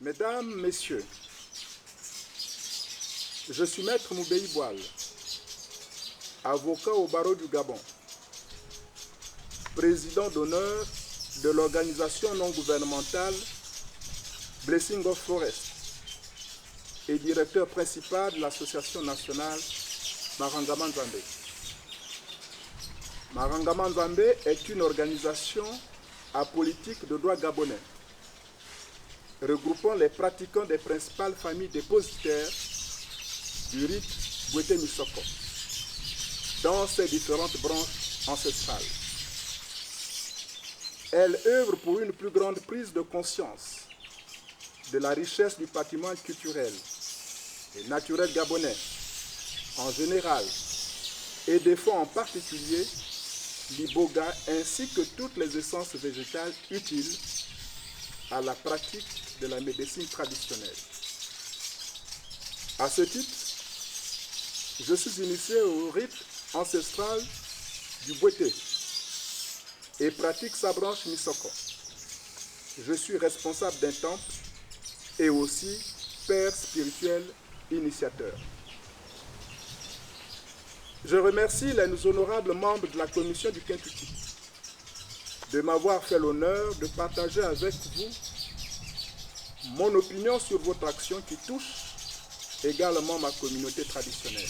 Mesdames, Messieurs, je suis Maître Moubéi Boal, avocat au barreau du Gabon, président d'honneur de l'organisation non gouvernementale Blessing of Forest et directeur principal de l'association nationale Marangama Nzambe. Marangama Nzambe est une organisation apolitique de droit gabonais, regroupant les pratiquants des principales familles dépositaires du rite Bwete Misoko dans ses différentes branches ancestrales. Elle œuvre pour une plus grande prise de conscience de la richesse du patrimoine culturel et naturel gabonais en général et défend en particulier l'iboga ainsi que toutes les essences végétales utiles à la pratique de la médecine traditionnelle. À ce titre, je suis initié au rite ancestral du Bwete et pratique sa branche Misoko. Je suis responsable d'un temple et aussi père spirituel initiateur. Je remercie les honorables membres de la commission du Kentucky de m'avoir fait l'honneur de partager avec vous mon opinion sur votre action qui touche également ma communauté traditionnelle.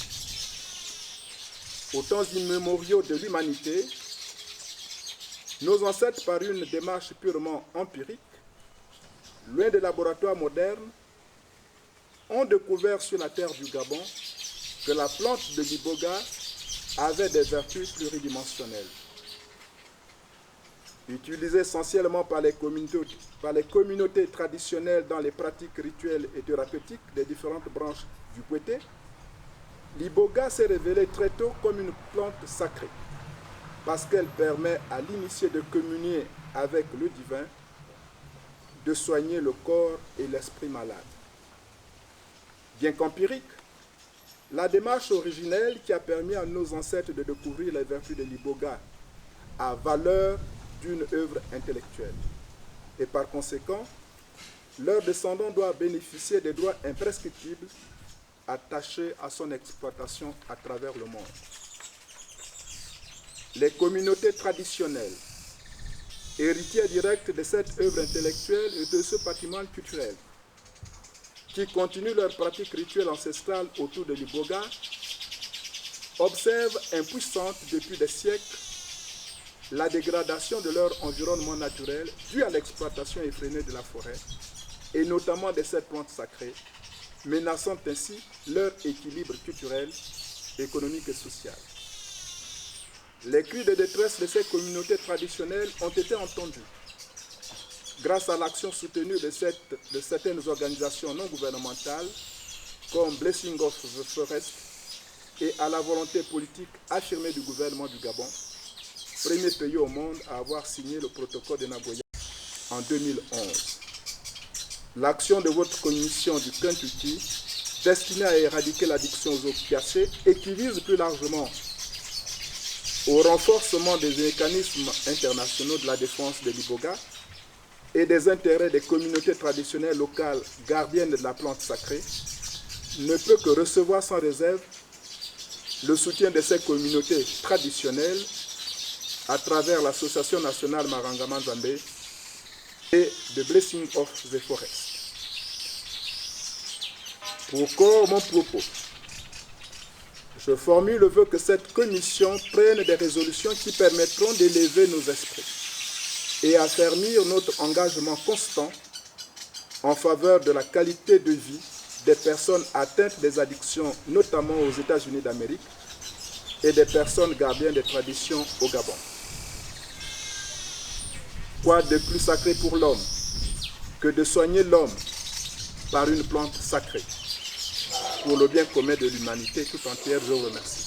Aux temps immémoriaux de l'humanité, nos ancêtres, par une démarche purement empirique, loin des laboratoires modernes, ont découvert sur la terre du Gabon que la plante de l'iboga avait des vertus pluridimensionnelles. Utilisée essentiellement par les communautés traditionnelles dans les pratiques rituelles et thérapeutiques des différentes branches du Bwete, l'iboga s'est révélée très tôt comme une plante sacrée, parce qu'elle permet à l'initié de communier avec le divin, de soigner le corps et l'esprit malade. Bien qu'empirique, la démarche originelle qui a permis à nos ancêtres de découvrir les vertus de l'iboga a valeur d'une œuvre intellectuelle. Et par conséquent, leurs descendants doivent bénéficier des droits imprescriptibles attachés à son exploitation à travers le monde. Les communautés traditionnelles, héritières directes de cette œuvre intellectuelle et de ce patrimoine culturel, qui continuent leur pratique rituelle ancestrale autour de l'iboga, observent impuissantes depuis des siècles la dégradation de leur environnement naturel due à l'exploitation effrénée de la forêt, et notamment de cette plante sacrée, menaçant ainsi leur équilibre culturel, économique et social. Les cris de détresse de ces communautés traditionnelles ont été entendus grâce à l'action soutenue de certaines organisations non gouvernementales comme Blessing of the Forest et à la volonté politique affirmée du gouvernement du Gabon, premier pays au monde à avoir signé le protocole de Nagoya en 2011. L'action de votre commission du Kentucky, destinée à éradiquer l'addiction aux opiacés et qui vise plus largement au renforcement des mécanismes internationaux de la défense de l'iboga et des intérêts des communautés traditionnelles locales gardiennes de la plante sacrée, ne peut que recevoir sans réserve le soutien de ces communautés traditionnelles à travers l'Association nationale Marangama Nzambe et de Blessing of the Forest. Pour corps mon propos, je formule le vœu que cette commission prenne des résolutions qui permettront d'élever nos esprits et affermir notre engagement constant en faveur de la qualité de vie des personnes atteintes des addictions, notamment aux États-Unis d'Amérique, et des personnes gardiennes des traditions au Gabon. Quoi de plus sacré pour l'homme que de soigner l'homme par une plante sacrée? Pour le bien commun de l'humanité tout entière, je vous remercie.